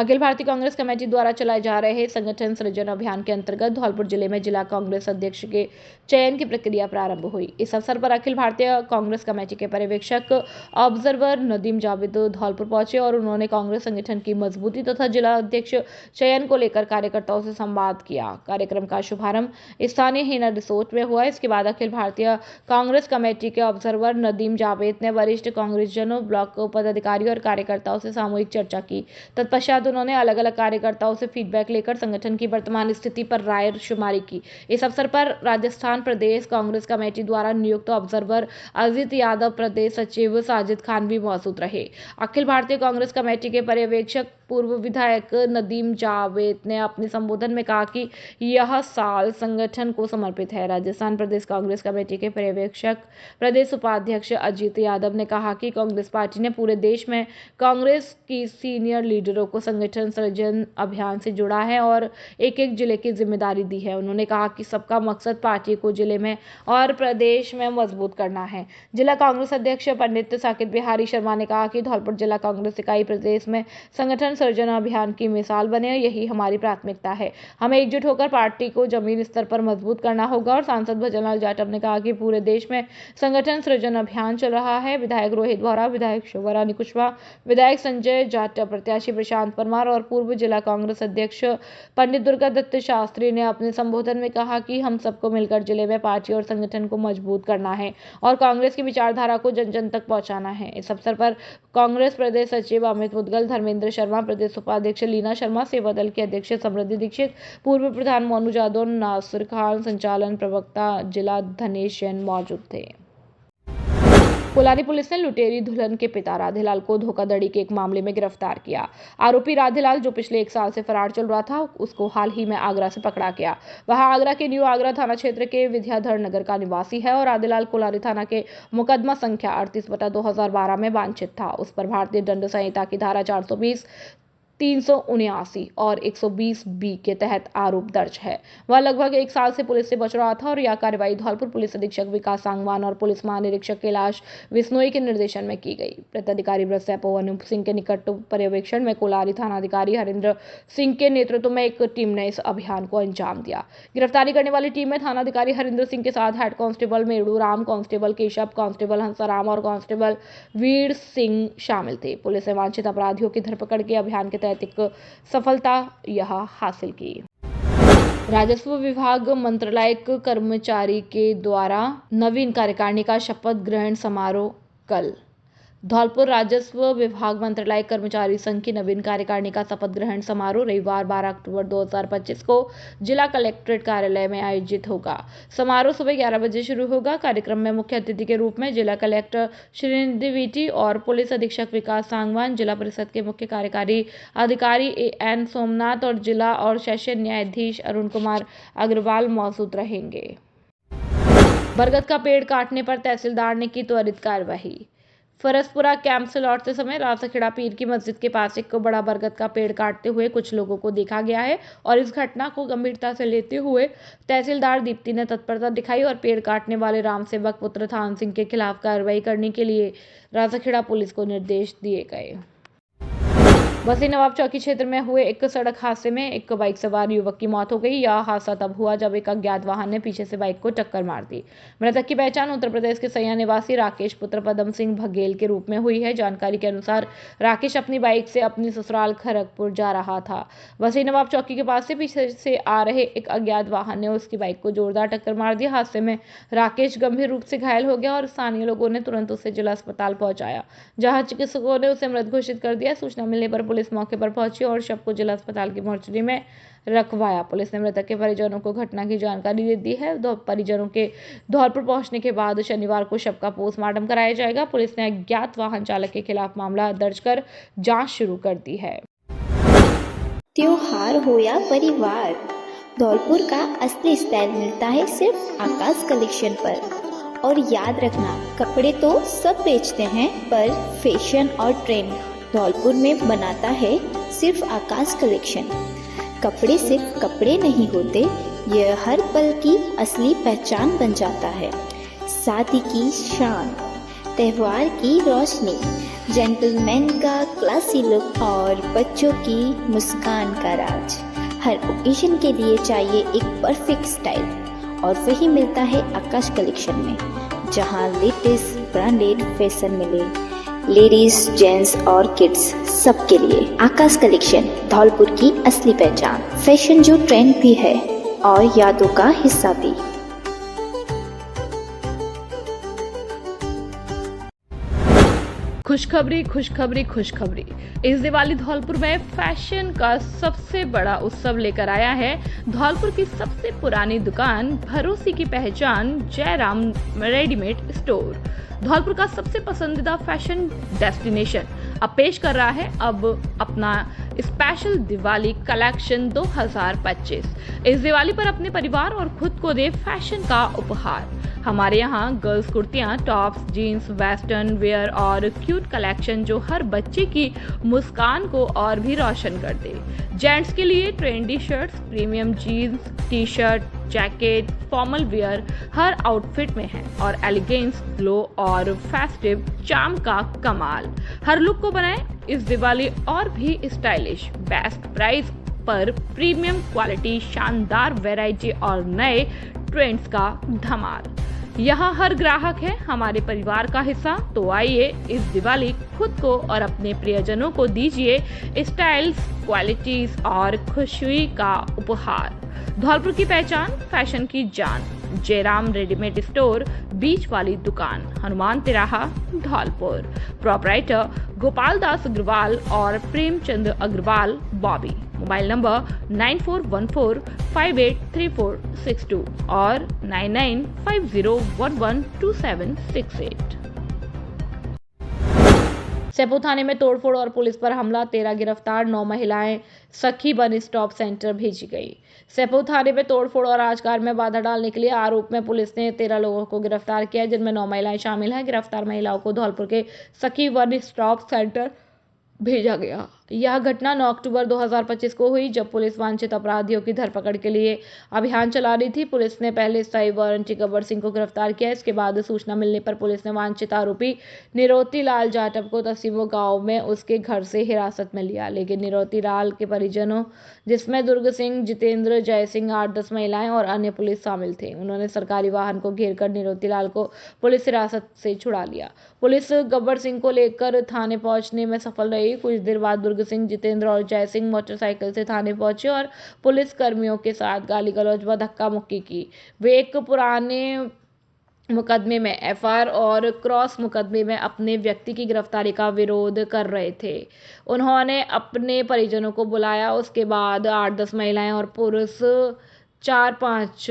Akhil Bharatiya Congress committee द्वारा चलाए जा रहे संगठन सृजन अभियान के अंतर्गत धौलपुर जिले में जिला कांग्रेस अध्यक्ष के चयन की प्रक्रिया प्रारंभ हुई। इस अवसर पर अखिल भारतीय कांग्रेस कमेटी के पर्यवेक्षक ऑब्जर्वर नदीम जावेद धौलपुर पहुंचे और उन्होंने कांग्रेस संगठन की मजबूती तथा जिला अध्यक्ष चयन को लेकर कार्यकर्ताओं से संवाद किया। कार्यक्रम का शुभारंभ स्थानीय हिना रिसोर्ट में हुआ। इसके बाद अखिल भारतीय कांग्रेस कमेटी के ऑब्जर्वर नदीम जावेद ने वरिष्ठ कांग्रेसजनों, ब्लॉक पदाधिकारियों और कार्यकर्ताओं से सामूहिक चर्चा की। तत्पश्चात उन्होंने अलग अलग कार्यकर्ताओं से फीडबैक लेकर संगठन की वर्तमान स्थिति पर राय शुमारी की। इस अवसर पर राजस्थान प्रदेश कांग्रेस कमेटी द्वारा नियुक्त ऑब्जर्वर अजित यादव, प्रदेश सचिव साजिद खान भी मौजूद रहे। अखिल भारतीय कांग्रेस कमेटी के पर्यवेक्षक पूर्व विधायक नदीम जावेद ने अपने संबोधन में कहा कि यह साल संगठन को समर्पित है। राजस्थान प्रदेश कांग्रेस कमेटी के पर्यवेक्षक प्रदेश उपाध्यक्ष अजित यादव ने कहा कि कांग्रेस पार्टी ने पूरे देश में कांग्रेस की सीनियर लीडरों को संगठन सृजन अभियान से जुड़ा है और एक एक जिले की जिम्मेदारी दी है। उन्होंने कहा कि सबका मकसद पार्टी को जिले में और प्रदेश में मजबूत करना है। जिला कांग्रेस अध्यक्ष पंडित साकिब बिहारी शर्मा ने कहा कि धौलपुर जिला कांग्रेस इकाई प्रदेश में संगठन सृजन अभियान की मिसाल बने, यही हमारी प्राथमिकता है। हमें एकजुट होकर पार्टी को जमीन स्तर पर मजबूत करना होगा। और सांसद भजनलाल जाटव ने कहा कि पूरे देश में संगठन सृजन अभियान चल रहा है। विधायक रोहित वोरा, विधायक शोभारानी कुशवाहा, विधायक संजय जाटव, प्रत्याशी प्रशांत परमार और पूर्व जिला कांग्रेस अध्यक्ष पंडित दुर्गा दत्त शास्त्री ने अपने संबोधन में कहा कि हम सबको मिलकर जिले में पार्टी और संगठन को मजबूत करना है और कांग्रेस की विचारधारा को जन जन तक पहुंचाना है। इस अवसर पर कांग्रेस प्रदेश सचिव अमित मुदगल, धर्मेंद्र शर्मा, प्रदेश उपाध्यक्ष लीना शर्मा, सेवा दल की अध्यक्ष समृद्धि दीक्षित, पूर्व प्रधान मोनू जादव, नासिर खान, संचालन प्रवक्ता जिला धनेश जैन मौजूद थे। कोलारी पुलिस ने लुटेरी दुल्हन के पिता राधेलाल को धोखाधड़ी के एक मामले में गिरफ्तार किया। आरोपी राधेलाल, जो पिछले 1 साल से फरार चल रहा था, उसको हाल ही में आगरा से पकड़ा गया। वह आगरा के न्यू आगरा थाना क्षेत्र के विद्याधर नगर का निवासी है और राधेलाल कोलारी थाना के मुकदमा संख्या 38/2012 में वांछित था। उस पर भारतीय दंड संहिता की धारा 420, 379 और 120B के तहत आरोप दर्ज है। वह लगभग 1 साल से पुलिस से बच रहा था और यह कार्रवाई धौलपुर पुलिस अधीक्षक विकास सांगवान और पुलिस महानिरीक्षक कैलाश विश्नोई के निर्देशन में की गई। प्रत्याधिकारी ब्रसेपो अनूप सिंह के निकट पर्यवेक्षण में कोलारी थानाधिकारी हरिंद्र सिंह के नेतृत्व में एक टीम ने इस अभियान को अंजाम दिया। गिरफ्तारी करने वाली टीम में थानाधिकारी हरिंद्र सिंह के साथ head constable Medu Ram, constable Keshav, constable Hansaram और कांस्टेबल वीर सिंह शामिल थे। पुलिस ने वांछित अपराधियों की धरपकड़ के अभियान के तहत एक सफलता यह हासिल की। राजस्व विभाग मंत्रालय कर्मचारी के द्वारा नवीन कार्यकारिणी का शपथ ग्रहण समारोह कल। धौलपुर राजस्व विभाग मंत्रालय कर्मचारी संघ की नवीन कार्यकारिणी का शपथ ग्रहण समारोह रविवार 12 अक्टूबर 2025 को जिला कलेक्ट्रेट कार्यालय में आयोजित होगा। समारोह सुबह 11 बजे शुरू होगा। कार्यक्रम में मुख्य अतिथि के रूप में जिला कलेक्टर श्रीनिधि वीटी और पुलिस अधीक्षक विकास सांगवान, जिला परिषद के मुख्य कार्यकारी अधिकारी AN सोमनाथ और जिला और सेशन न्यायाधीश अरुण कुमार अग्रवाल मौजूद रहेंगे। बरगद का पेड़ काटने पर तहसीलदार ने की त्वरित कार्रवाई। फरसपुरा कैंप से लौटते समय रासाखेड़ा पीर की मस्जिद के पास एक बड़ा बरगद का पेड़ काटते हुए कुछ लोगों को देखा गया है और इस घटना को गंभीरता से लेते हुए तहसीलदार दीप्ति ने तत्परता दिखाई और पेड़ काटने वाले राम सेवक पुत्र थान सिंह के खिलाफ कार्रवाई करने के लिए रासाखेड़ा पुलिस को निर्देश दिए गए। बसी नवाब चौकी क्षेत्र में हुए एक सड़क हादसे में एक बाइक सवार युवक की मौत हो गई। यह हादसा तब हुआ जब एक अज्ञात वाहन ने पीछे से बाइक को टक्कर मार दी। मृतक की पहचान उत्तर प्रदेश के सैया निवासी राकेश पुत्र पदम सिंह बघेल के रूप में हुई है। जानकारी के अनुसार राकेश अपनी बाइक से अपनी ससुराल खड़गपुर जा रहा था। बसी नवाब चौकी के पास से पीछे से आ रहे एक अज्ञात वाहन ने उसकी बाइक को जोरदार टक्कर मार दी। हादसे में राकेश गंभीर रूप से घायल हो गया और स्थानीय लोगों ने तुरंत उसे जिला अस्पताल पहुंचाया, जहां चिकित्सकों ने उसे मृत घोषित कर दिया। सूचना मिलने पर पुलिस मौके पर पहुंची और शव को जिला अस्पताल की मोर्चरी में रखवाया। पुलिस ने मृतक के परिजनों को घटना की जानकारी दे दी है। परिजनों के धौलपुर पहुंचने के बाद शनिवार को शव का पोस्टमार्टम कराया जाएगा। पुलिस ने अज्ञात वाहन चालक के खिलाफ मामला दर्ज कर जांच शुरू कर दी है। त्योहार हो या परिवार, धौलपुर का असली स्टाइल मिलता है सिर्फ आकाश कलेक्शन पर। और याद रखना, कपड़े तो सब बेचते हैं पर फैशन और ट्रेंड धौलपुर में बनाता है सिर्फ आकाश कलेक्शन। कपड़े सिर्फ कपड़े नहीं होते, यह हर पल की असली पहचान बन जाता है। शादी की शान, त्योहार की रोशनी, जेंटलमैन का क्लासी लुक और बच्चों की मुस्कान का राज। हर ओकेजन के लिए चाहिए एक परफेक्ट स्टाइल और वही मिलता है आकाश कलेक्शन में, जहां लेटेस्ट ब्रांडेड फैशन मिले लेडीज, जेंट्स और किड्स सबके लिए। आकाश कलेक्शन धौलपुर की असली पहचान, फैशन जो ट्रेंड भी है और यादों का हिस्सा भी। खुशखबरी खुशखबरी खुशखबरी। इस दिवाली धौलपुर में फैशन का सबसे बड़ा उत्सव लेकर आया है धौलपुर की सबसे पुरानी दुकान, भरोसे की पहचान, जयराम रेडीमेड स्टोर। धौलपुर का सबसे पसंदीदा फैशन डेस्टिनेशन अब पेश कर रहा है अपना स्पेशल दिवाली कलेक्शन 2025। इस दिवाली पर अपने परिवार और खुद को दे फैशन का उपहार। हमारे यहाँ गर्ल्स कुर्तियाँ, टॉप्स, जीन्स, वेस्टर्न वेयर और क्यूट कलेक्शन जो हर बच्चे की मुस्कान को और भी रोशन कर दे। जेंट्स के लिए trendy shirts, premium jeans, T shirt, jacket, formal wear हर आउटफिट में है और एलिगेंस, ग्लो और फेस्टिव चार्म का कमाल। हर लुक को बनाए इस दिवाली और भी स्टाइलिश। बेस्ट प्राइस पर प्रीमियम क्वालिटी, शानदार वैरायटी और नए ट्रेंड्स का धमाल। यहाँ हर ग्राहक है हमारे परिवार का हिस्सा, तो आइए इस दिवाली खुद को और अपने प्रियजनों को दीजिए स्टाइल्स, क्वालिटीज और खुशी का उपहार। धौलपुर की पहचान, फैशन की जान, जयराम रेडीमेड स्टोर, बीच वाली दुकान, हनुमान तिराहा, धौलपुर। प्रोपराइटर गोपाल दास अग्रवाल और प्रेमचंद अग्रवाल, बॉबी। मोबाइल नंबर 9414583462 और 9950112768। सेपू थाने में तोड़फोड़ और पुलिस पर हमला, 13 गिरफ्तार, 9 महिलाएं सखी वन स्टॉप सेंटर भेजी गई। सेपू थाने में तोड़फोड़ और आचकार में बाधा डालने के लिए आरोप में पुलिस ने 13 लोगों को गिरफ्तार किया, जिनमें 9 महिलाएं शामिल हैं। गिरफ्तार महिलाओं को धौलपुर के सखी वन स्टॉप सेंटर भेजा गया। यह घटना 9 अक्टूबर 2025 को हुई, जब पुलिस वांछित अपराधियों की धरपकड़ के लिए अभियान चला रही थी। पुलिस ने पहले स्थायी वारंटी गब्बर सिंह को गिरफ्तार किया। इसके बाद सूचना मिलने पर पुलिस ने वांछित आरोपी निरोती लाल जाटव को तसीमो गांव में उसके घर से हिरासत में लिया, लेकिन निरोती लाल के परिजनों, जिसमें दुर्ग सिंह, जितेंद्र, जय सिंह, 8-10 महिलाएं और अन्य पुलिस शामिल थे, उन्होंने सरकारी वाहन को घेर कर निरोती लाल को पुलिस हिरासत से छुड़ा लिया। पुलिस गब्बर सिंह को लेकर थाने पहुंचने में सफल रही। कुछ देर बाद दुर्ग सिंह, जितेंद्र और जय सिंह मोटरसाइकिल से थाने पहुंचे और पुलिस कर्मियों के साथ गाली गलौज व धक्का मुक्की की। वे एक पुराने मुकदमे में एफआईआर और क्रॉस मुकदमे में अपने व्यक्ति की गिरफ्तारी का विरोध कर रहे थे। उन्होंने अपने परिजनों को बुलाया। उसके बाद 8-10 महिलाएं और पुरुष 4-5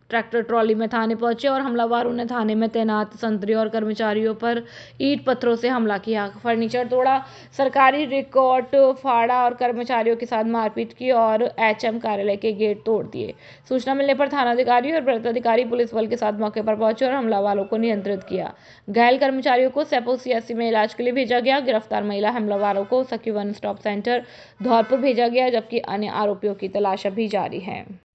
ट्रैक्टर ट्रॉली में थाने पहुंचे और हमलावरों ने थाने में तैनात संतरी और कर्मचारियों पर ईंट पत्थरों से हमला किया, फर्नीचर तोड़ा, सरकारी रिकॉर्ड फाड़ा और कर्मचारियों के साथ मारपीट की और एचएम कार्यालय के गेट तोड़ दिए। सूचना मिलने पर थानाधिकारी और वृत्ताधिकारी पुलिस बल के साथ मौके पर पहुंचे और हमलावरों को नियंत्रित किया। घायल कर्मचारियों को सेपू सीएचसी में इलाज के लिए भेजा गया। गिरफ्तार महिला हमलावरों को सखी वन स्टॉप सेंटर धौलपुर भेजा गया, जबकि अन्य आरोपियों की तलाश अभी जारी है।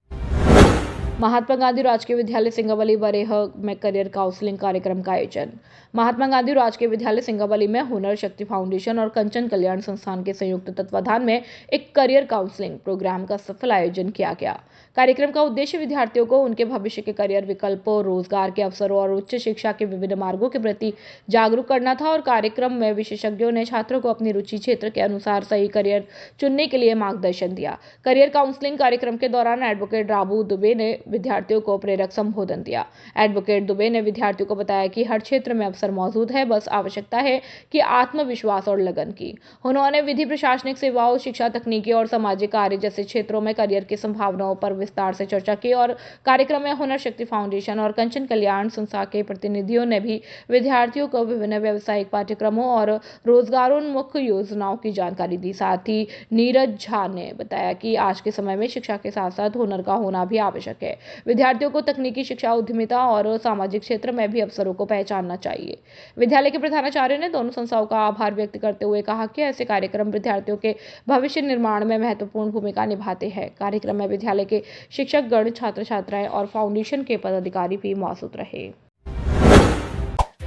महात्मा गांधी राजकीय विद्यालय सिंगावली बरेह में करियर काउंसलिंग कार्यक्रम का आयोजन। महात्मा गांधी राजकीय विद्यालय सिंगावली में हुनर शक्ति फाउंडेशन और कंचन कल्याण संस्थान के संयुक्त तत्वाधान में एक करियर काउंसलिंग प्रोग्राम का सफल आयोजन किया गया। कार्यक्रम का उद्देश्य विद्यार्थियों को उनके भविष्य के करियर विकल्पों, रोजगार के अवसरों और उच्च शिक्षा के विभिन्न मार्गों के प्रति जागरूक करना था और कार्यक्रम में विशेषज्ञों ने छात्रों को अपनी रुचि क्षेत्र के अनुसार सही करियर चुनने के लिए मार्गदर्शन दिया। करियर काउंसलिंग कार्यक्रम के दौरान एडवोकेट राबू दुबे ने विद्यार्थियों को प्रेरक संबोधन दिया। एडवोकेट दुबे ने विद्यार्थियों को बताया कि हर क्षेत्र में अवसर मौजूद है, बस आवश्यकता है कि आत्मविश्वास और लगन की। उन्होंने विधि, प्रशासनिक सेवाओं, शिक्षा, तकनीकी और सामाजिक कार्य जैसे क्षेत्रों में करियर की संभावनाओं पर विस्तार से चर्चा की और कार्यक्रम में हुनर शक्ति फाउंडेशन और कंचन कल्याण संस्था के प्रतिनिधियों ने भी विद्यार्थियों को विभिन्न व्यावसायिक पाठ्यक्रमों और रोजगारोन्मुख योजनाओं की जानकारी दी। साथ ही नीरज झा ने बताया कि आज के समय में शिक्षा के साथ साथ हुनर का होना भी आवश्यक है। विद्यार्थियों को तकनीकी शिक्षा, उद्यमिता और सामाजिक क्षेत्र में भी अवसरों को पहचानना चाहिए। विद्यालय के प्रधानाचार्य ने दोनों संस्थाओं का आभार व्यक्त करते हुए कहा कि ऐसे कार्यक्रम विद्यार्थियों के भविष्य निर्माण में महत्वपूर्ण भूमिका निभाते हैं। कार्यक्रम में विद्यालय के शिक्षकगण, छात्र छात्राएं और फाउंडेशन के पदाधिकारी भी मौजूद रहे।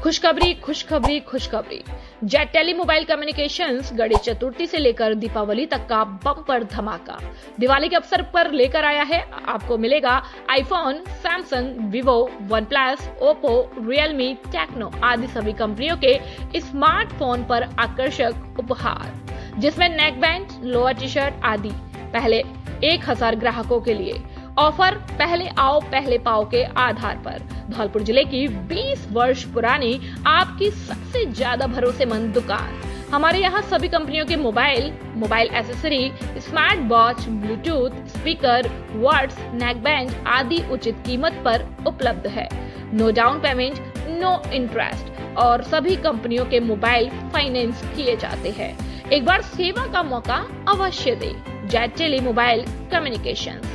खुशखबरी खुशखबरी खुशखबरी। Jet tele mobile communications Ganesh Chaturthi से लेकर दीपावली तक का बम्पर धमाका दिवाली के अवसर पर लेकर आया है। आपको मिलेगा iPhone, Samsung, Vivo, OnePlus, Oppo, Realme, Tecno आदि सभी कंपनियों के स्मार्टफोन पर आकर्षक उपहार, जिसमें neck band, lower T shirt आदि। पहले 1000 ग्राहकों के लिए ऑफर पहले आओ पहले पाओ के आधार पर। धौलपुर जिले की 20 वर्ष पुरानी आपकी सबसे ज्यादा भरोसेमंद दुकान। हमारे यहाँ सभी कंपनियों के mobile accessory, smart watch, Bluetooth, speaker, words, neck band आदि उचित कीमत पर उपलब्ध है। No down payment, no interest और सभी कंपनियों के मोबाइल फाइनेंस किए जाते हैं। एक बार सेवा का मौका अवश्य दे। जेट टेली मोबाइल कम्युनिकेशंस,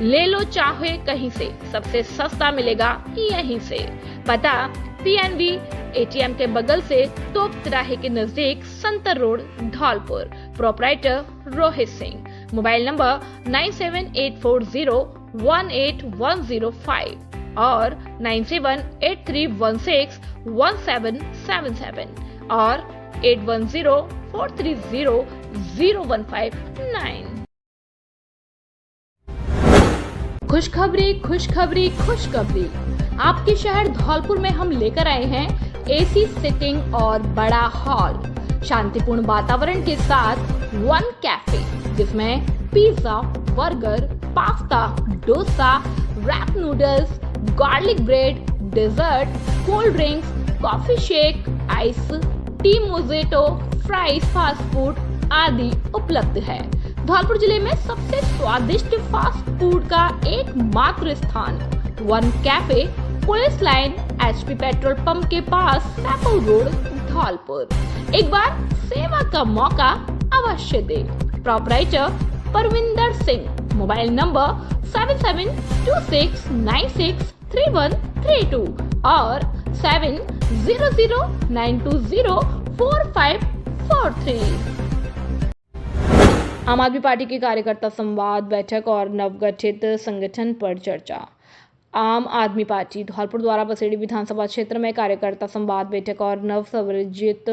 ले लो चाहे कहीं से, सबसे सस्ता मिलेगा यहीं से। पता PNB ATM के बगल से तोप तिराहे के नजदीक Santar road, Dholpur. Proprietor Rohit Singh. Mobile number 9784018105 और 9783161777 और 8104300159। खुशखबरी खुशखबरी खुशखबरी। आपके शहर धौलपुर में हम लेकर आए हैं AC सिटिंग और बड़ा हॉल, शांतिपूर्ण वातावरण के साथ वन कैफे, जिसमें pizza, burger, pasta, dosa, wrap noodles, garlic bread, dessert, cold drinks, coffee shake, ice tea, mojito, fries, fast food आदि उपलब्ध है। धौलपुर जिले में सबसे स्वादिष्ट फास्ट फूड का एकमात्र स्थान one cafe, police line, HP petrol pump के पास, सैपल रोड, धौलपुर। एक बार सेवा का मौका अवश्य दे। Proprietor Parvinder Singh. Mobile number 7726963132 और 7009204543। आम आदमी पार्टी की कार्यकर्ता संवाद बैठक और नवगठित संगठन पर चर्चा। आम आदमी पार्टी धौलपुर द्वारा बसेड़ी विधानसभा क्षेत्र में कार्यकर्ता संवाद बैठक और नवसृजित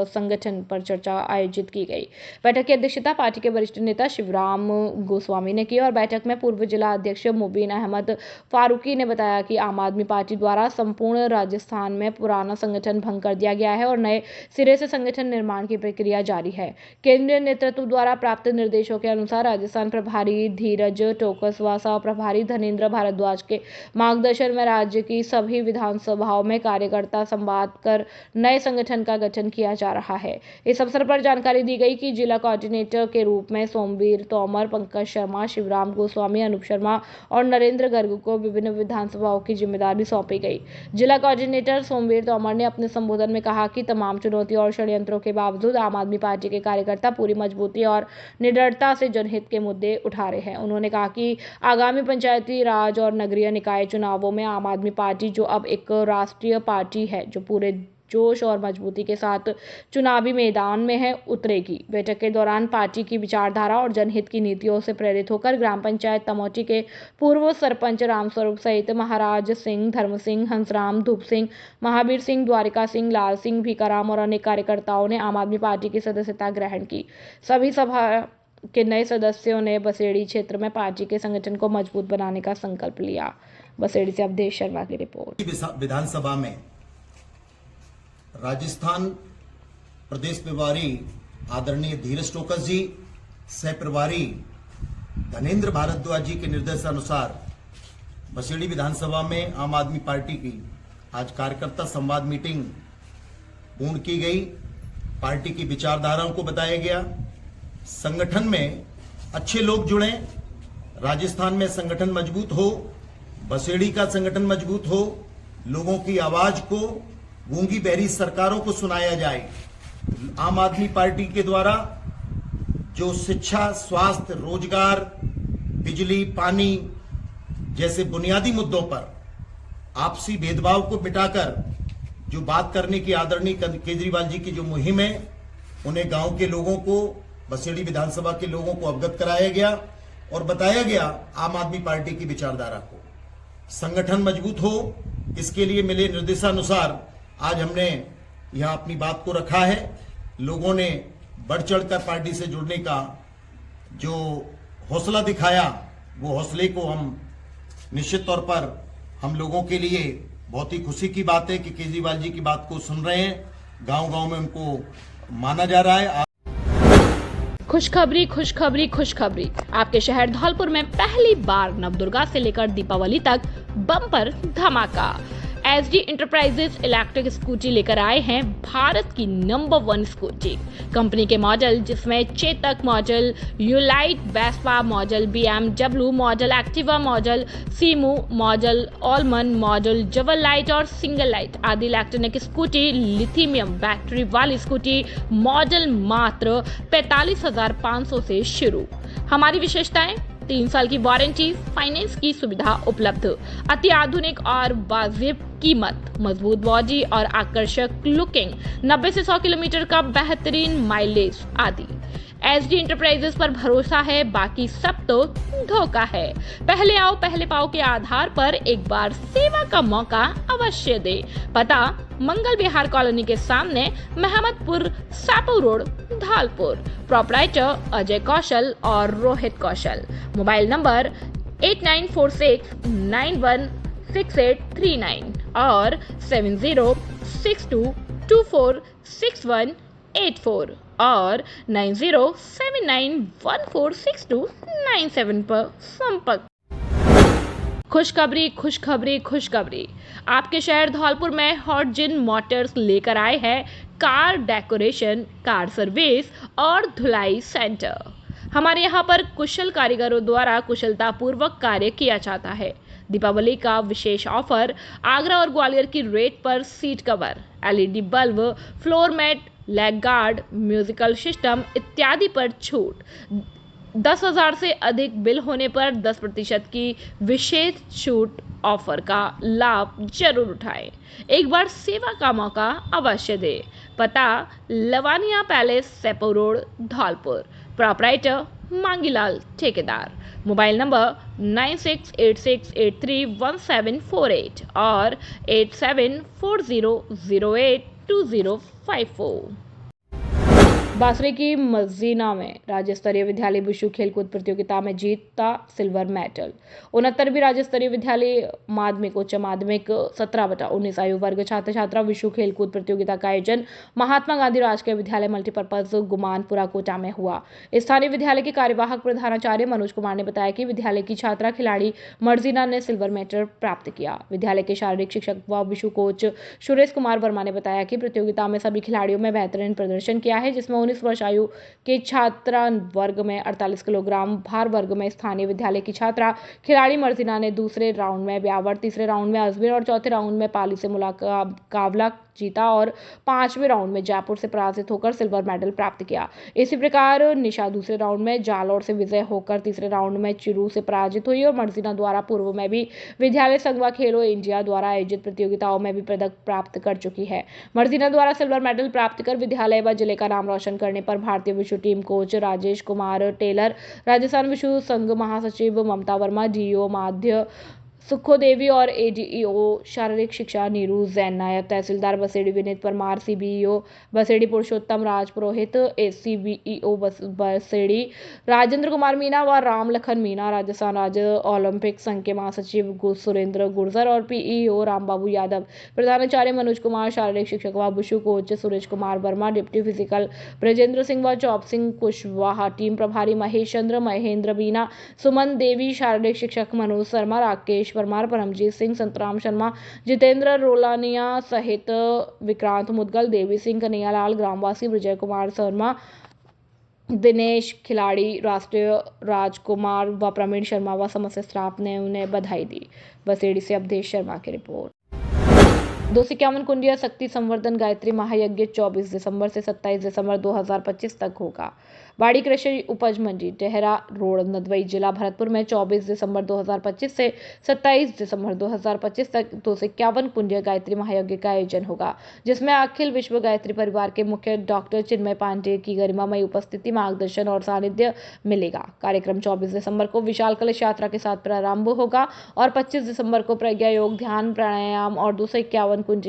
संगठन पर चर्चा आयोजित की गई। बैठक की अध्यक्षता पार्टी के वरिष्ठ नेता शिवराम गोस्वामी ने की और बैठक में पूर्व जिला अध्यक्ष मुबीन अहमद फारूकी ने बताया कि आम आदमी पार्टी द्वारा संपूर्ण राजस्थान में पुराना संगठन भंग कर दिया गया है और नए सिरे से संगठन निर्माण की प्रक्रिया जारी है। केंद्रीय नेतृत्व द्वारा प्राप्त निर्देशों के अनुसार राजस्थान प्रभारी धीरज टोकस व सह प्रभारी धनेन्द्र भारद्वाज के मार्गदर्शन में राज्य की सभी विधानसभाओं में कार्यकर्ता संवाद कर नए संगठन का गठन किया जा रहा है। इस अवसर पर जानकारी दी गई कि जिला कोऑर्डिनेटर के रूप में सोमवीर तोमर, पंकज शर्मा, शिवराम गोस्वामी, अनूप शर्मा और नरेंद्र गर्ग को विभिन्न विधानसभाओं की जिम्मेदारी सौंपी गई। जिला कोऑर्डिनेटर सोमवीर तोमर ने अपने संबोधन में कहा कि तमाम चुनौतियों और षड्यंत्रों के बावजूद आम आदमी पार्टी के कार्यकर्ता पूरी मजबूती और निडरता से जनहित के मुद्दे उठा रहे हैं। उन्होंने कहा कि आगामी पंचायती राज और नगरीय निकाय चुनावों में आम आदमी पार्टी जो अब एक राष्ट्रीय पार्टी है, जो पूरे जोश और मजबूती के साथ चुनावी मैदान में है, उतरेगी। बैठक के दौरान पार्टी की विचारधारा और जनहित की नीतियों से प्रेरित होकर ग्राम पंचायत तमोची के पूर्व सरपंच रामस्वरूप सहित महाराज सिंह, धर्म सिंह, हंसराम, धूप सिंह, महावीर सिंह, द्वारिका सिंह, लाल सिंह, भीकाराम और अनेक कार्यकर्ताओं ने आम आदमी पार्टी की सदस्यता ग्रहण की। सभी सभा के नए सदस्यों ने बसेड़ी क्षेत्र में पार्टी के संगठन को मजबूत बनाने का संकल्प लिया। बसेड़ी से अवधेश शर्मा की रिपोर्ट। विधानसभा में राजस्थान प्रदेश प्रभारी आदरणीय धीरज टोकस जी, सह प्रभारी धनेन्द्र भारद्वाज जी के निर्देशानुसार बसेड़ी विधानसभा में आम आदमी पार्टी की आज कार्यकर्ता संवाद मीटिंग पूर्ण की गई। पार्टी की विचारधाराओं को बताया गया। संगठन में अच्छे लोग जुड़े, राजस्थान में संगठन मजबूत हो, बसेड़ी का संगठन मजबूत हो, लोगों की आवाज को, गूंगी बहरी सरकारों को सुनाया जाए। आम आदमी पार्टी के द्वारा जो शिक्षा, स्वास्थ्य, रोजगार, बिजली, पानी जैसे बुनियादी मुद्दों पर आपसी भेदभाव को मिटाकर जो बात करने की आदरणीय केजरीवाल जी की जो मुहिम है, उन्हें गांव के लोगों को, बसेड़ी विधानसभा के लोगों को अवगत कराया गया और बताया गया आम आदमी पार्टी की विचारधारा को। संगठन मजबूत हो, इसके लिए मिले निर्देशानुसार आज हमने यहाँ अपनी बात को रखा है। लोगों ने बढ़ चढ़कर पार्टी से जुड़ने का जो हौसला दिखाया, वो हौसले को हम निश्चित तौर पर हम लोगों के लिए बहुत ही खुशी की बात है कि केजरीवाल जी की बात को सुन रहे हैं, गांव-गांव में उनको माना जा रहा है। खुशखबरी खुशखबरी खुशखबरी, आपके शहर धौलपुर में पहली बार नवदुर्गा से लेकर दीपावली तक बम्पर धमाका। एसडी इंटरप्राइजेज इलेक्ट्रिक स्कूटी लेकर आए हैं भारत की नंबर 1 स्कूटी। कंपनी के मॉडल जिसमें चेतक मॉडल, यूलाइट, Vespa model, BMW model, Activa model, सीमू मॉडल, ऑलमन मॉडल, जवल लाइट और सिंगल लाइट आदि इलेक्ट्रॉनिक स्कूटी, लिथियम बैटरी वाली स्कूटी मॉडल मात्र 45,500 से शुरू। हमारी विशेषताएं: 3 साल की वारंटी, फाइनेंस की सुविधा उपलब्ध, अति आधुनिक और वाजिब कीमत, मजबूत बॉडी और आकर्षक लुकिंग, 90 से 100 किलोमीटर का बेहतरीन माइलेज आदि। एसडी इंटरप्राइजेस पर भरोसा है, बाकी सब तो धोखा है। पहले आओ पहले पाओ के आधार पर एक बार सेवा का मौका अवश्य दे। पता: मंगल विहार कॉलोनी के सामने, महमदपुर, सापू रोड, धौलपुर। प्रोपराइटर अजय कौशल और रोहित कौशल। मोबाइल नंबर 8946916839 और 7062246184 और 9079146297 पर संपर्क। खुशखबरी खुशखबरी खुशखबरी, आपके शहर धौलपुर में हॉटजिन मोटर्स लेकर आए हैं कार डेकोरेशन, कार सर्विस और धुलाई सेंटर। हमारे यहाँ पर कुशल कारीगरों द्वारा कुशलतापूर्वक कार्य किया जाता है। दीपावली का विशेष ऑफर: आगरा और ग्वालियर की रेट पर seat cover, LED bulb, floor mat, leg guard, musical system इत्यादि पर छूट। 10,000 से अधिक बिल होने पर 10% की विशेष छूट ऑफर का लाभ जरूर उठाएं। एक बार सेवा का मौका अवश्य दें। पता: Lavania palace, Sepo road, Dholpur. Proprietor Mangilal ठेकेदार। मोबाइल नंबर 9686831748 और 8740082054। बासरे की मजीना में राज्य स्तरीय विद्यालय विशु खेलकूद प्रतियोगिता में जीता सिल्वर मेडल। 69वीं राज्य स्तरीय विद्यालय माध्यमिक उच्च माध्यमिक 17/19 आयु वर्ग छात्र छात्रा विशु खेलकूद प्रतियोगिता का आयोजन महात्मा गांधी राजकीय विद्यालय मल्टीपर्पज गुमानपुरा कोटा में हुआ। स्थानीय विद्यालय के कार्यवाहक प्रधानाचार्य मनोज कुमार ने बताया कि विद्यालय की छात्रा खिलाड़ी मर्जीना ने सिल्वर मेडल प्राप्त किया। विद्यालय के शारीरिक शिक्षक व विशु कोच सुरेश कुमार वर्मा ने बताया कि प्रतियोगिता में सभी खिलाड़ियों में बेहतरीन प्रदर्शन किया है, जिसमें 19 वर्ष आयु के छात्रा वर्ग में 48 किलोग्राम भार वर्ग में स्थानीय विद्यालय की छात्रा खिलाड़ी मर्जीना ने दूसरे राउंड में ब्यावर, तीसरे राउंड में अजमेर और चौथे राउंड में पाली से मुकाबला जीता और 5वें राउंड में जयपुर से पराजित होकर सिल्वर मेडल प्राप्त किया। इसी प्रकार निशा दूसरे राउंड में जालौर से विजय होकर तीसरे राउंड में चिरू से पराजित हुई और मर्जीना द्वारा पूर्व में भी विद्यालय संघ व खेलो इंडिया द्वारा आयोजित प्रतियोगिताओं में भी पदक प्राप्त कर चुकी है। मर्जीना द्वारा सिल्वर मेडल प्राप्त कर विद्यालय व जिले का नाम रोशन करने पर भारतीय विशु टीम कोच राजेश कुमार टेलर, राजस्थान विशु संघ महासचिव ममता वर्मा, DO माध्य सुखो देवी और ADEO शारीरिक शिक्षा नीरू जैन नायक, तहसीलदार बसेड़ी विनीत परमार, CBEO बसेड़ी पुरुषोत्तम राज पुरोहित, CBEO बसेड़ी राजेंद्र कुमार मीना व राम लखन मीना, राजस्थान राज्य ओलंपिक संघ के महासचिव सुरेंद्र गुर्जर और PEO रामबाबू यादव, प्रधानाचार्य मनोज कुमार, शारीरिक शिक्षक व Vishu coach Suresh Kumar Verma, deputy physical Brajendra Singh व चौप सिंह कुशवाहा, टीम प्रभारी महेश चंद्र, महेंद्र बीना, सुमन देवी, शारीरिक शिक्षक मनोज शर्मा, राकेश परमार, परमजीत सिंह, संतराम शर्मा, जितेंद्र रोलानिया सहित विक्रांत मुदगल, देवी सिंह, कन्हैयालाल, ग्रामवासी विजय कुमार शर्मा, दिनेश खिलाड़ी, राष्ट्रीय राजकुमार व प्रवीण शर्मा व समस्त स्टाफ ने उन्हें बधाई दी। बसेड़ी से अवधेश शर्मा की रिपोर्ट। 251 कुंडिया शक्ति संवर्धन गायत्री महायज्ञ 24 दिसंबर से 27 दिसंबर 2025 तक होगा। बाड़ी कृषि उपज मंडी डेहरा रोड नदवई जिला भरतपुर में 24 दिसंबर 2025 से 27 दिसंबर 2025 तक 251 कुंज गायत्री महायज्ञ का आयोजन होगा, जिसमें अखिल विश्व गायत्री परिवार के मुख्य डॉक्टर चिन्मय पांडे की गरिमामयी उपस्थिति, मार्गदर्शन और सानिध्य मिलेगा। कार्यक्रम 24 दिसंबर को विशाल कलश यात्रा के साथ प्रारंभ होगा और 25 दिसंबर को प्रज्ञा योग, ध्यान, प्राणायाम और 251 कुंज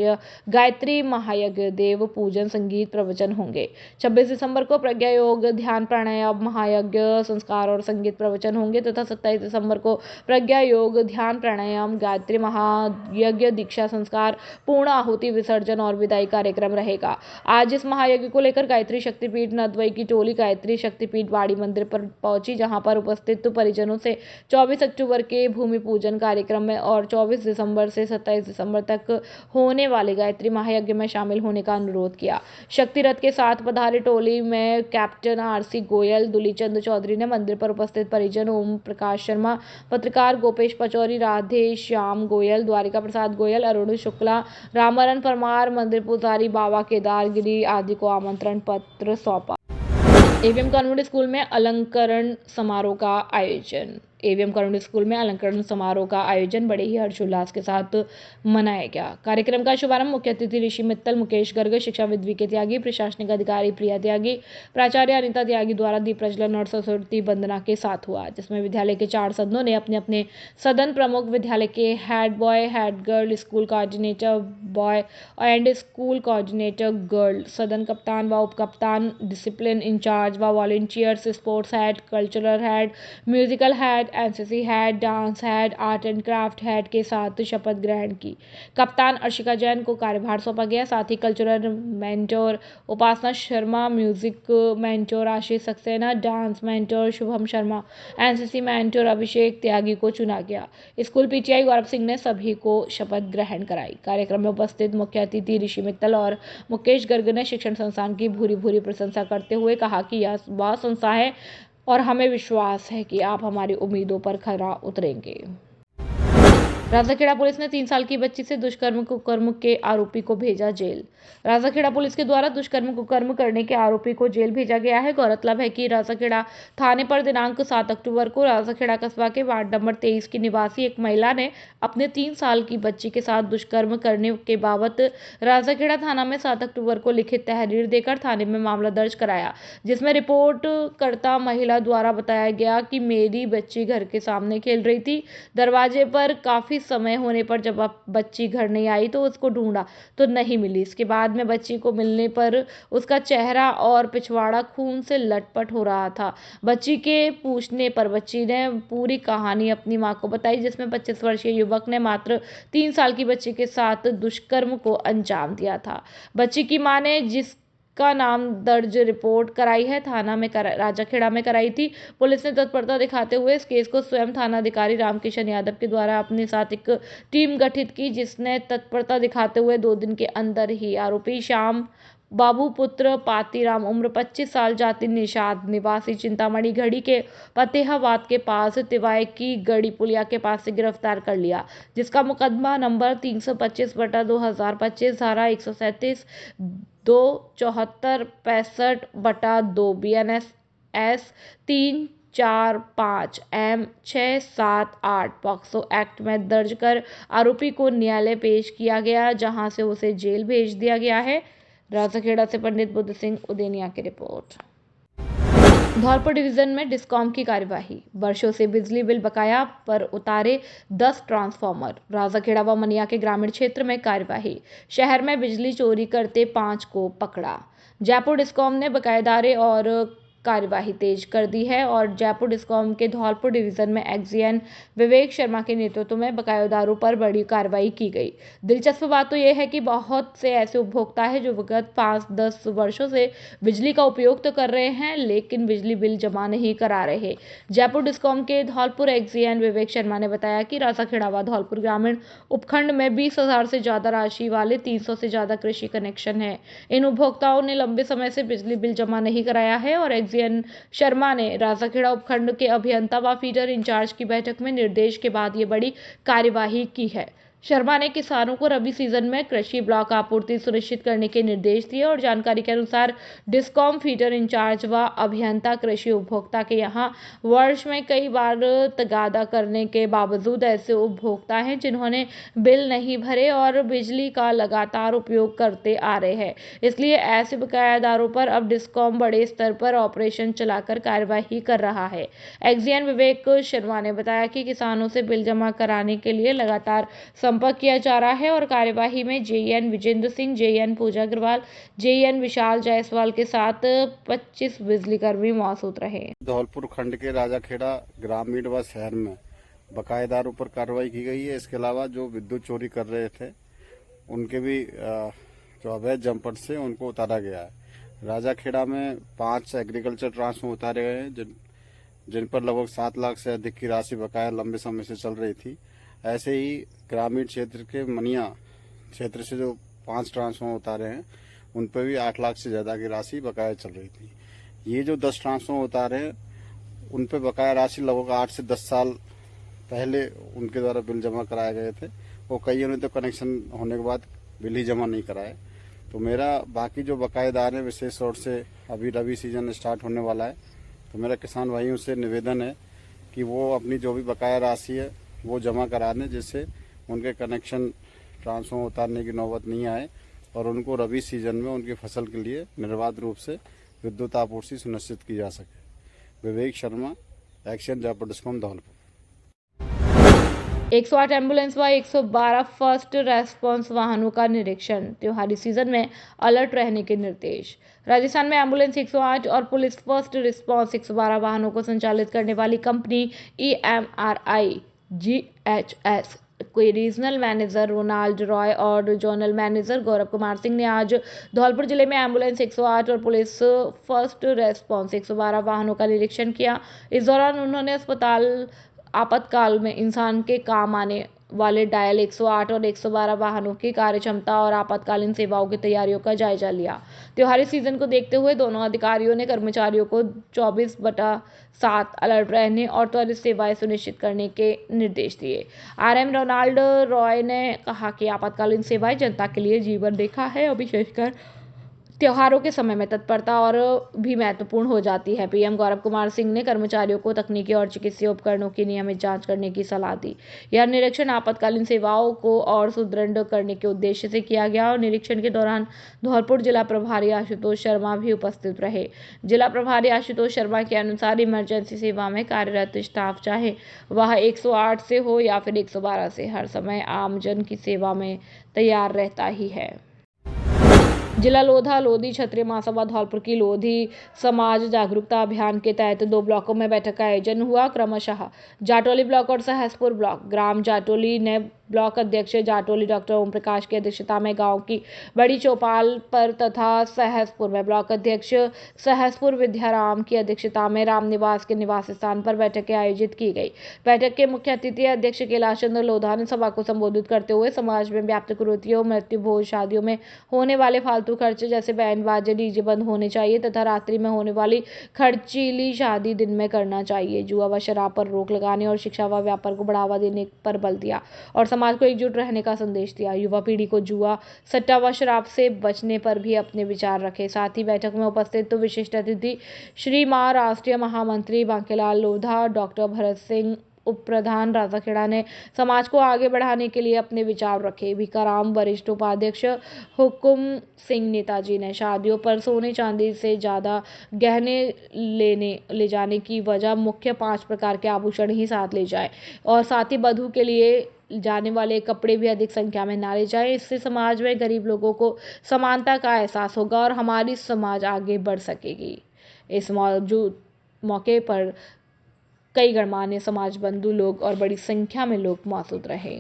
गायत्री महायज्ञ, देव पूजन, संगीत, प्रवचन होंगे। 26 दिसंबर को प्रज्ञा योग, ध्यान, प्राणायाम, महायज्ञ, संस्कार और संगीत प्रवचन होंगे तथा 27 दिसंबर को प्रज्ञा योग, ध्यान, प्राणायाम, गायत्री महायज्ञ, दीक्षा, संस्कार, पूर्ण आहुति, विसर्जन और विदाई कार्यक्रम रहेगा। आज इस महायज्ञ को लेकर गायत्री शक्तिपीठ नदवई की टोली गायत्री शक्तिपीठ बाड़ी मंदिर पर पहुंची, जहां पर उपस्थित परिजनों से 24 अक्टूबर के भूमि पूजन कार्यक्रम में और 24 दिसंबर से 27 दिसंबर तक होने वाले गायत्री महायज्ञ में शामिल होने का अनुरोध किया। शक्ति रथ के साथ पधारे टोली में कैप्टन आरसी गोयल, दुलीचंद चौधरी ने मंदिर पर उपस्थित परिजन ओम प्रकाश शर्मा, पत्रकार गोपेश पचौरी, राधे श्याम गोयल, द्वारिका प्रसाद गोयल, अरुण शुक्ला, रामरन परमार, मंदिर पुजारी बाबा केदार गिरी आदि को आमंत्रण पत्र सौंपा। एवीएम कॉन्वेंट स्कूल में अलंकरण समारोह का आयोजन। एवीएम कॉन्वेंट स्कूल में अलंकरण समारोह का आयोजन बड़े ही हर्षोल्लास के साथ मनाया गया। कार्यक्रम का शुभारंभ मुख्य अतिथि ऋषि मित्तल, मुकेश गर्ग, शिक्षाविद वीके त्यागी, प्रशासनिक अधिकारी प्रिया त्यागी, प्राचार्य अनिता त्यागी द्वारा दीप प्रज्वलन और सरस्वती वंदना के साथ हुआ, जिसमें विद्यालय के 4 सदनों ने अपने अपने सदन प्रमुख, विद्यालय के head boy, head girl, school coordinator boy and school coordinator girl, सदन कप्तान व उप कप्तान, डिसिप्लिन इंचार्ज व volunteers, sports head, cultural head, musical head, NCC head, dance head, art and craft head के साथ शपथ ग्रहण की। कप्तान अर्शिका जैन को कार्यभार सौंपा गया। साथ ही cultural mentor Upasana Sharma, music mentor Ashish Saxena, dance mentor Shubham Sharma, NCC mentor Abhishek Tyagi को चुना गया। स्कूल पीटीआई गौरव सिंह ने सभी को शपथ ग्रहण कराई। कार्यक्रम में उपस्थित मुख्य अतिथि ऋषि मित्तल और मुकेश गर्ग ने शिक्षण संस्थान की भूरी भूरी प्रशंसा करते हुए कहा कि यह वह संस्था है और हमें विश्वास है कि आप हमारी उम्मीदों पर खरा उतरेंगे। राजाखेड़ा पुलिस ने 3 साल की बच्ची से दुष्कर्म कुकर्म के आरोपी को भेजा जेल। राजाखेड़ा पुलिस के द्वारा दुष्कर्म कुकर्म करने के आरोपी को जेल भेजा गया है। गौरतलब है कि राजाखेड़ा थाने पर दिनांक 7 अक्टूबर को राजाखेड़ा कस्बा के वार्ड नंबर 23 की निवासी एक महिला ने अपने 3 साल की बच्ची के साथ दुष्कर्म करने के बाबत राजाखेड़ा थाना में 7 अक्टूबर को लिखित तहरीर देकर थाने में मामला दर्ज कराया, जिसमें रिपोर्ट करता महिला द्वारा बताया गया कि मेरी बच्ची घर के सामने खेल रही थी। दरवाजे पर काफी समय होने पर जब बच्ची घर नहीं आई तो उसको ढूंढा तो नहीं मिली। इसके बाद में बच्ची को मिलने पर उसका चेहरा और पिछवाड़ा खून से लटपट हो रहा था। बच्ची के पूछने पर बच्ची ने पूरी कहानी अपनी मां को बताई, जिसमें 25 वर्षीय युवक ने मात्र 3 साल की बच्ची के साथ दुष्कर्म को अंजाम दिया था। बच्ची की मां ने का नाम दर्ज रिपोर्ट कराई है थाना में राजाखेड़ा में कराई थी। पुलिस ने तत्परता दिखाते हुए इस केस को स्वयं थानाधिकारी रामकिशन यादव के द्वारा अपने साथ एक टीम गठित की, जिसने तत्परता दिखाते हुए 2 दिन के अंदर ही आरोपी श्याम बाबू पुत्र पातीराम उम्र 25 साल, जाति निषाद, निवासी चिंतामणि घड़ी के फतेहाबाद के पास तिवाई की गड़ी पुलिया के पास से गिरफ्तार कर लिया, जिसका मुकदमा नंबर 325/2025 धारा 137 274/65/2 BNS 345 M 678 पॉक्सो एक्ट में दर्ज कर आरोपी को न्यायालय पेश किया गया, जहां से उसे जेल भेज दिया गया है। राजाखेड़ा से पंडित बुद्ध सिंह उदेनिया की रिपोर्ट। धौलपुर डिवीजन में डिस्कॉम की कार्यवाही। वर्षों से बिजली बिल बकाया पर उतारे 10 ट्रांसफार्मर। राजाखेड़ा व मनिया के ग्रामीण क्षेत्र में कार्यवाही। शहर में बिजली चोरी करते 5 को पकड़ा। जयपुर डिस्कॉम ने बकायेदारी और कार्यवाही तेज कर दी है और जयपुर डिस्कॉम के धौलपुर डिवीजन में एक्सईएन विवेक शर्मा के नेतृत्व में बकायेदारों पर बड़ी कार्रवाई की गई। दिलचस्प बात तो यह है कि बहुत से ऐसे उपभोक्ता हैं जो विगत 5-10 वर्षों से बिजली का उपयोग तो कर रहे हैं, लेकिन बिजली बिल जमा नहीं करा रहे। जयपुर डिस्कॉम के धौलपुर एक्सईएन विवेक शर्मा ने बताया कि राजाखेड़ा व धौलपुर ग्रामीण उपखंड में 20,000 से ज्यादा राशि वाले 300 से ज्यादा कृषि कनेक्शन है। इन उपभोक्ताओं ने लंबे समय से बिजली बिल जमा नहीं कराया है और एक्सईएन शर्मा ने राजाखेड़ा उपखंड के अभियंता व फीडर इंचार्ज की बैठक में निर्देश के बाद ये बड़ी कार्यवाही की है। शर्मा ने किसानों को रबी सीजन में कृषि ब्लॉक आपूर्ति सुनिश्चित करने के निर्देश दिए और जानकारी के अनुसार डिस्कॉम फीडर इंचार्ज व अभियंता कृषि उपभोक्ता के यहां वर्ष में कई बार तगादा करने के बावजूद ऐसे उपभोक्ता हैं जिन्होंने बिल नहीं भरे और बिजली का लगातार उपयोग करते आ रहे हैं। इसलिए ऐसे बकायादारों पर अब डिस्कॉम बड़े स्तर पर ऑपरेशन चलाकर कार्यवाही कर रहा है। एक्जियन विवेक शर्मा ने बताया कि किसानों से बिल जमा कराने के लिए लगातार संपर्क किया जा रहा है और कार्यवाही में जेएन विजेंद्र सिंह, जेएन पूजा अग्रवाल, जेएन विशाल जायसवाल के साथ 25 बिजली कर्मी मौजूद रहे। धौलपुर खंड के राजाखेड़ा ग्रामीण व शहर में बकायेदारों पर कार्रवाई की गई है। इसके अलावा जो विद्युत चोरी कर रहे थे उनके भी जो अवैध जंपर से उनको उतारा गया है। राजाखेड़ा में 5 एग्रीकल्चर ट्रांसफार्मर उतारे गए हैं जिन पर लगभग 7 लाख से अधिक की राशि बकाया लंबे समय से चल रही थी। ऐसे ही ग्रामीण क्षेत्र के मनिया क्षेत्र से जो 5 ट्रांसफार्मर उतारे हैं उन पर भी 8 लाख से ज्यादा की राशि बकाया चल रही थी। ये जो 10 ट्रांसफार्मर उतारे हैं उन पर बकाया राशि लगभग 8 से 10 साल पहले उनके द्वारा बिल जमा कराए गए थे और कईयों ने तो कनेक्शन होने के बाद बिल ही जमा नहीं कराए। तो मेरा बाकी जो बकायेदार है, विशेष तौर से अभी रबी सीजन स्टार्ट होने वाला है, तो मेरा किसान भाइयों से निवेदन है कि वो अपनी जो भी बकाया राशि है वो जमा करा दें, जिससे उनके कनेक्शन ट्रांसफार्मर उतारने की नौबत नहीं आए और उनको रबी सीजन में उनकी फसल के लिए निर्बाध रूप से विद्युत आपूर्ति सुनिश्चित की जा सके। Vivek Sharma, XEN Jaipur discom Dholpur. 108 ambulance व 112 फर्स्ट रेस्पॉन्स वाहनों का निरीक्षण, त्योहारी सीजन में अलर्ट रहने के निर्देश। राजस्थान में एम्बुलेंस 108 और पुलिस फर्स्ट रिस्पॉन्स 112 वाहनों को संचालित करने वाली कंपनी EMRI GHS के रीजनल मैनेजर रोनाल्ड रॉय और जोनल मैनेजर गौरव कुमार सिंह ने आज धौलपुर जिले में एम्बुलेंस 108 और पुलिस फर्स्ट रेस्पॉन्स 112 वाहनों का निरीक्षण किया। इस दौरान उन्होंने अस्पताल आपातकाल में इंसान के काम आने वाले डायल 108 और 112 वाहनों की कार्यक्षमता और आपातकालीन सेवाओं की तैयारियों का जायजा लिया। त्योहारी सीजन को देखते हुए दोनों अधिकारियों ने कर्मचारियों को 24/7 अलर्ट रहने और त्वरित सेवाएं सुनिश्चित करने के निर्देश दिए। RM रोनाल्ड रॉय ने कहा कि आपातकालीन सेवाएं जनता के लिए जीवन रेखा है और विशेषकर त्योहारों के समय में तत्परता और भी महत्वपूर्ण हो जाती है। PM गौरव कुमार सिंह ने कर्मचारियों को तकनीकी और चिकित्सीय उपकरणों की नियमित जांच करने की सलाह दी। यह निरीक्षण आपातकालीन सेवाओं को और सुदृढ़ करने के उद्देश्य से किया गया और निरीक्षण के दौरान धौलपुर जिला प्रभारी आशुतोष शर्मा भी उपस्थित रहे। जिला प्रभारी आशुतोष शर्मा के अनुसार इमरजेंसी सेवा में कार्यरत स्टाफ चाहे वह 108 से हो या फिर 112 से, हर समय आमजन की सेवा में तैयार रहता ही है। जिला लोधा लोधी क्षत्रिय महासभा धौलपुर की लोधी समाज जागरूकता अभियान के तहत 2 ब्लॉकों में बैठक का आयोजन हुआ। क्रमशः जाटोली ब्लॉक और सहसपुर ब्लॉक। ग्राम जाटोली ने ब्लॉक अध्यक्ष जाटोली डॉक्टर ओम प्रकाश की अध्यक्षता में गांव की बड़ी चौपाल पर तथा सहसपुर में ब्लॉक अध्यक्ष सहसपुर विद्याराम की अध्यक्षता में रामनिवास के निवास स्थान पर बैठकें आयोजित की गई। बैठक के मुख्य अतिथि अध्यक्ष कैलाश चंद्र लोधा ने सभा को संबोधित करते हुए समाज में व्याप्त कुरीतियों, मृत्यु भोज, शादियों में होने वाले फालतू खर्चे जैसे बैंड बाजे, डीजे बंद होने चाहिए तथा रात्रि में होने वाली खर्चीली शादी दिन में करना चाहिए। जुआ व शराब पर रोक लगाने और शिक्षा व व्यापार को बढ़ावा देने पर बल दिया और समाज को एकजुट रहने का संदेश दिया। युवा पीढ़ी को जुआ, सट्टा व शराब से बचने पर भी अपने विचार रखे। साथ ही बैठक में उपस्थित विशिष्ट अतिथि श्री मां राष्ट्रीय महामंत्री बांकेलाल लोधा, डॉक्टर भरत सिंह उप प्रधान राजाखेड़ा ने समाज को आगे बढ़ाने के लिए अपने विचार रखे। भिकाराम वरिष्ठ उपाध्यक्ष हुकुम सिंह नेताजी ने शादियों पर सोने चांदी से ज़्यादा गहने ले जाने की वजह मुख्य 5 प्रकार के आभूषण ही साथ ले जाए और साथ ही वधू के लिए जाने वाले कपड़े भी अधिक संख्या में ना ले जाए। इससे समाज में गरीब लोगों को समानता का एहसास होगा और हमारी समाज आगे बढ़ सकेगी। इस मौके पर कई गणमान्य समाज बंधु लोग और बड़ी संख्या में लोग मौजूद रहे।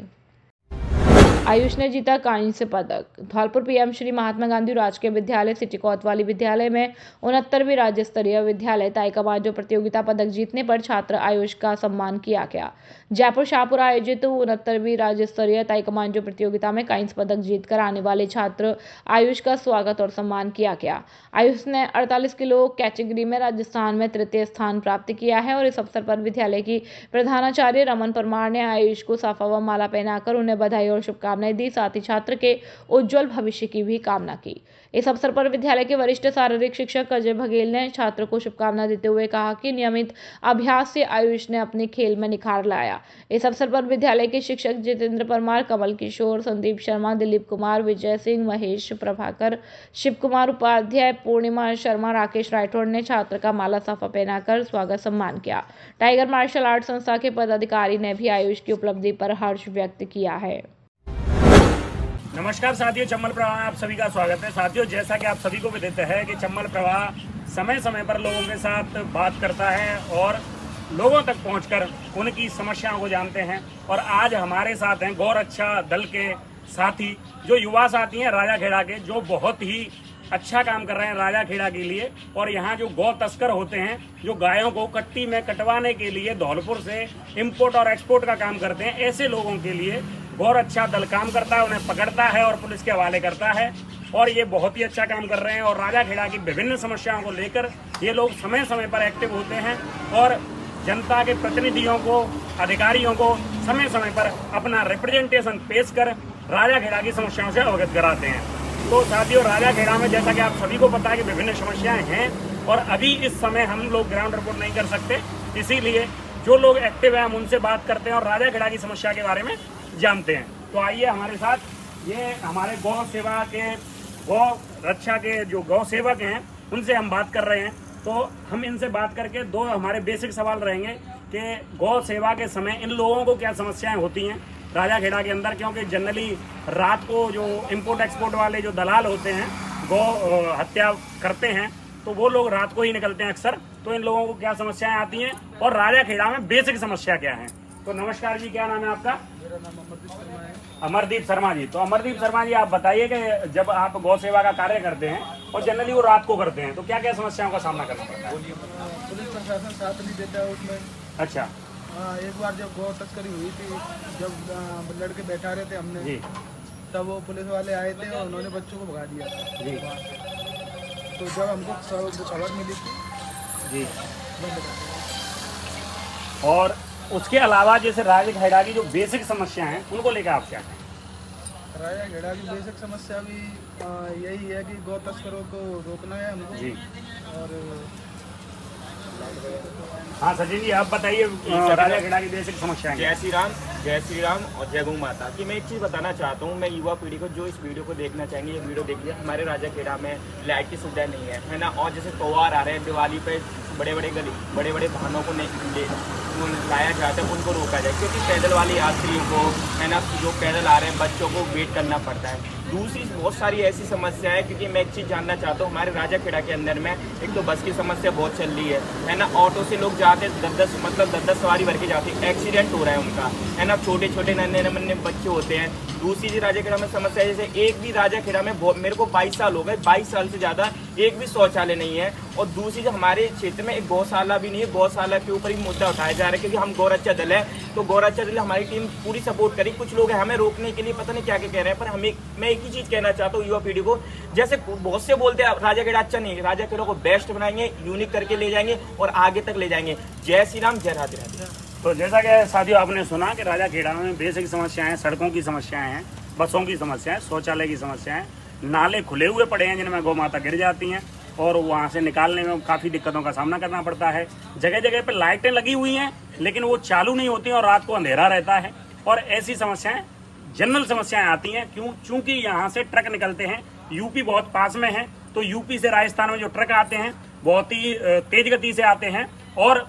आयुष ने जीता कांस्य पदक। धौलपुर पीएम श्री महात्मा गांधी राजकीय विद्यालय सिटी कोतवाली विद्यालय में 69वीं राज्य स्तरीय विद्यालय ताइक्वांडो प्रतियोगिता पदक जीतने पर छात्र आयुष का सम्मान किया गया। जयपुर शाहपुर आयोजित 69वीं राज्य स्तरीय ताइक्वांडो प्रतियोगिता में कांस्य पदक जीतकर आने वाले छात्र आयुष का स्वागत और सम्मान किया गया। आयुष ने 48 किलो कैटेगरी में राजस्थान में तृतीय स्थान प्राप्त किया है और इस अवसर पर विद्यालय की प्रधानाचार्य रमन परमार ने आयुष को साफा व माला पहनाकर उन्हें बधाई और शुभकामनाएं दी। साथ ही छात्र के उज्जवल भविष्य की भी कामना की। इस अवसर पर विद्यालय के वरिष्ठ शारीरिक शिक्षक अजय बघेल ने छात्र को शुभकामना देते हुए कहा कि नियमित अभ्यास से आयुष ने अपने खेल में निखार लाया। इस अवसर पर विद्यालय के शिक्षक जितेंद्र परमार, कमल किशोर, संदीप शर्मा, दिलीप कुमार, विजय सिंह, महेश प्रभाकर, शिव कुमार उपाध्याय, पूर्णिमा शर्मा, राकेश राठौड़ ने छात्र का माला साफा पहनाकर स्वागत सम्मान किया। टाइगर मार्शल आर्ट संस्था के पदाधिकारी ने भी आयुष की उपलब्धि पर हर्ष व्यक्त किया है। नमस्कार साथियों, चम्बल प्रवाह में आप सभी का स्वागत है। साथियों, जैसा कि आप सभी को भी देते हैं कि चम्बल प्रवाह समय समय पर लोगों के साथ बात करता है और लोगों तक पहुंचकर उनकी समस्याओं को जानते हैं। और आज हमारे साथ हैं गौ रक्षा दल के साथी, जो युवा साथी हैं राजाखेड़ा के, जो बहुत ही अच्छा काम कर रहे हैं राजाखेड़ा के लिए। और यहाँ जो गौ तस्कर होते हैं, जो गायों को कट्टी में कटवाने के लिए धौलपुर से इंपोर्ट और एक्सपोर्ट का काम करते हैं, ऐसे लोगों के लिए गौ रक्षा दल काम करता है, उन्हें पकड़ता है और पुलिस के हवाले करता है। और ये बहुत ही अच्छा काम कर रहे हैं और राजाखेड़ा की विभिन्न समस्याओं को लेकर ये लोग समय समय पर एक्टिव होते हैं और जनता के प्रतिनिधियों को, अधिकारियों को समय समय पर अपना रिप्रेजेंटेशन पेश कर राजाखेड़ा की समस्याओं से अवगत कराते हैं। तो साथियों, राजाखेड़ा में जैसा कि आप सभी को पता है कि विभिन्न समस्याएं हैं और अभी इस समय हम लोग ग्राउंड रिपोर्ट नहीं कर सकते, इसीलिए जो लोग एक्टिव हैं हम उनसे बात करते हैं और राजाखेड़ा की समस्या के बारे में जानते हैं। तो आइए हमारे साथ, ये हमारे गौ सेवा के, गौ रक्षा के जो गौ सेवक हैं उनसे हम बात कर रहे हैं। तो हम इनसे बात करके दो हमारे बेसिक सवाल रहेंगे कि गौ सेवा के समय इन लोगों को क्या समस्याएं होती हैं राजाखेड़ा के अंदर, क्योंकि जनरली रात को जो इंपोर्ट एक्सपोर्ट वाले जो दलाल होते हैं गौ हत्या करते हैं, तो वो लोग रात को ही निकलते हैं अक्सर। तो इन लोगों को क्या समस्याएं आती हैं और राजाखेड़ा में बेसिक समस्या क्या है। तो नमस्कार जी, क्या नाम है आपका? मेरा नाम अमरदीप शर्मा है। अमरदीप शर्मा जी, तो अमरदीप शर्मा जी आप बताइए कि जब आप गौ सेवा का कार्य करते हैं और जनरली वो रात को करते हैं, तो क्या क्या समस्याओं का सामना करना पड़ता है? पुलिस प्रशासन साथ नहीं देता है उसमें। अच्छा। एक बार जब गौ तस्करी हुई थी, जब लड़के बैठा रहे थे हमने जी। तब वो पुलिस वाले आए थे और उन्होंने बच्चों को भगा दिया जी। तो जब हमको खबर मिली थी जी। बंद कर दिया। और उसके अलावा जैसे राजाखेड़ा की जो बेसिक समस्या हैं उनको लेकर आप क्या कहें? राजाखेड़ा की बेसिक समस्या भी यही है कि गौ तस्करों को रोकना है हमको। जी। और हाँ सचिन जी, आप बताइए राजाखेड़ा की बेसिक समस्या है। जय श्री राम और जय गौ माता की। मैं एक चीज़ बताना चाहता हूँ, मैं युवा पीढ़ी को जो इस वीडियो को देखना चाहेंगे, ये वीडियो देखिए। हमारे राजाखेड़ा में लाइट की सुविधा नहीं है ना। और जैसे त्योहार आ रहे हैं, दिवाली पे बड़े बड़े वाहनों को लाया जाता है, उनको रोका जाए, क्योंकि पैदल वाले यात्रियों को है ना, जो पैदल आ रहे हैं बच्चों को वेट करना पड़ता है। दूसरी बहुत सारी ऐसी समस्या है, क्योंकि मैं एक चीज़ जानना चाहता हूँ, हमारे राजाखेड़ा के अंदर में एक तो बस की समस्या बहुत चल रही है ना। ऑटो से लोग जाते हैं, 10 सवारी भर के जाते हैं, एक्सीडेंट हो रहा है उनका, है ना। छोटे छोटे नन्हे बच्चे होते हैं। दूसरी चीज़ राजाखेड़ा में समस्या है, जैसे एक भी राजाखेड़ा में मेरे को 22 साल हो गए, 22 साल से ज़्यादा एक भी शौचालय नहीं है। और दूसरी चीज़, हमारे क्षेत्र में एक गौशाला भी नहीं है। गौशाला के ऊपर ही मुद्दा उठाया जा रहा है, क्योंकि हम गौ रक्षा दल है, तो गौ रक्षा दल हमारी टीम पूरी सपोर्ट करी। कुछ लोग हैं हमें रोकने के लिए, पता नहीं क्या क्या कह रहे हैं, पर मैं एक ही चीज़ कहना चाहता हूँ युवा पीढ़ी को, जैसे बहुत से बोलते हैं राजाखेड़ा अच्छा नहीं है, राजाखेड़ा को बेस्ट बनाएंगे, यूनिक करके ले जाएंगे और आगे तक ले जाएंगे। जय श्री राम, जय राधे राधे। तो जैसा कि साथियों आपने सुना कि राजाखेड़ा में बेसिक समस्याएं, सड़कों की समस्याएं हैं, बसों की समस्याएं, शौचालय की समस्याएं, नाले खुले हुए पड़े हैं जिनमें गौ माता गिर जाती हैं और वहाँ से निकालने में काफ़ी दिक्कतों का सामना करना पड़ता है। जगह जगह पर लाइटें लगी हुई हैं लेकिन वो चालू नहीं होती और रात को अंधेरा रहता है। और ऐसी समस्याएं, जनरल समस्याएं आती हैं, चूँकि यहाँ से ट्रक निकलते हैं, यूपी बहुत पास में है, तो यूपी से राजस्थान में जो ट्रक आते हैं बहुत ही तेज गति से आते हैं और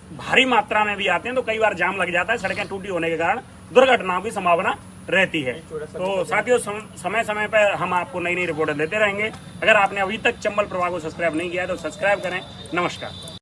भारी मात्रा में भी आते हैं, तो कई बार जाम लग जाता है। सड़कें टूटी होने के कारण दुर्घटनाओं की संभावना रहती है। तो साथियों, समय समय पर हम आपको नई नई रिपोर्टें देते रहेंगे। अगर आपने अभी तक चंबल प्रवाह को सब्सक्राइब नहीं किया है तो सब्सक्राइब करें। नमस्कार।